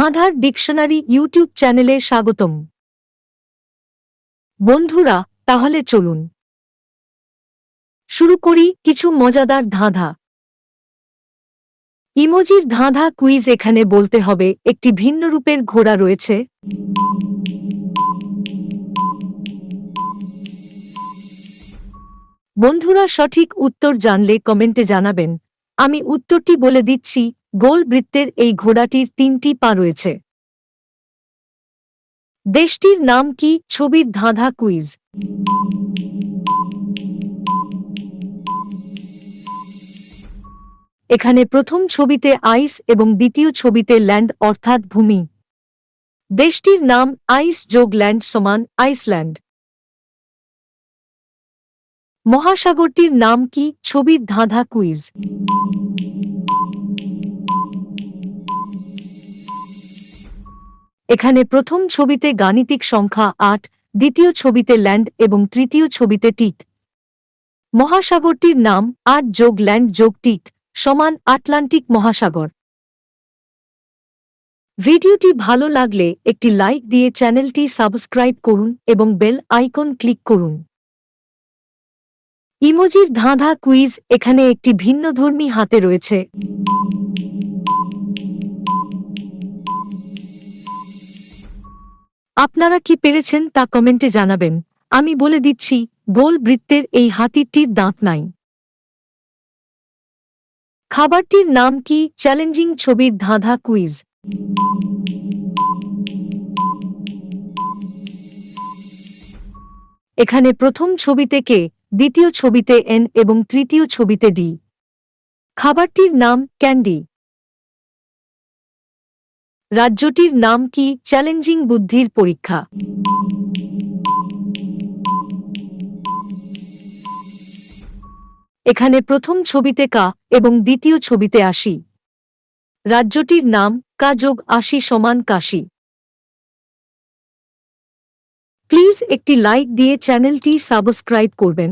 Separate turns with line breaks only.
ধাঁধার dictionary YouTube চ্যানেলে স্বাগতম। বন্ধুরা, তাহলে চলুন শুরু করি কিছু মজাদার ধাঁধা। ইমোজির ধাঁধা কুইজ। এখানে বলতে হবে একটি ভিন্ন রূপের ঘোড়া রয়েছে। বন্ধুরা, সঠিক উত্তর জানলে কমেন্টে জানাবেন। আমি উত্তরটি বলে দিচ্ছি। গোল বৃত্তের এই ঘোড়াটির 3টি পা রয়েছে। দেশটির নাম কি? ছবির ধাঁধা কুইজ। এখানে প্রথম ছবিতে আইস এবং দ্বিতীয় ছবিতে ল্যান্ড অর্থাৎ ভূমি। দেশটির নাম আইস যোগ ল্যান্ড সমান আইসল্যান্ড। মহাসাগরটির নাম কি? ছবির ধাঁধা কুইজ। এখানে প্রথম ছবিতে গাণিতিক সংখ্যা 8, দ্বিতীয় ছবিতে ল্যান্ড এবং তৃতীয় ছবিতে টিক। মহাসাগরটির নাম 8 যোগ ল্যান্ড যোগ টিক সমান আটলান্টিক মহাসাগর। ভিডিওটি ভালো লাগলে একটি লাইক দিয়ে চ্যানেলটি সাবস্ক্রাইব করুন এবং বেল আইকন ক্লিক করুন। ইমোজির ধাঁধা কুইজ। এখানে একটি ভিন্নধর্মী হাতে রয়েছে। আপনারা কি পেরেছেন তা কমেন্টে জানাবেন। আমি বলে দিচ্ছি, গোল বৃত্তের এই হাতিটির দাঁত নাই। খাবারটির নাম কি? চ্যালেঞ্জিং ছবির ধাঁধা কুইজ। এখানে প্রথম ছবিতে কে, দ্বিতীয় ছবিতে এন এবং তৃতীয় ছবিতে ডি। খাবারটির নাম ক্যান্ডি। রাজ্যটির নাম কি? চ্যালেঞ্জিং বুদ্ধির পরীক্ষা। এখানে প্রথম ছবিতে কা এবং দ্বিতীয় ছবিতে 80। রাজ্যটির নাম কা যোগ 80 সমান কাশী। প্লিজ একটি লাইক দিয়ে চ্যানেলটি সাবস্ক্রাইব করবেন।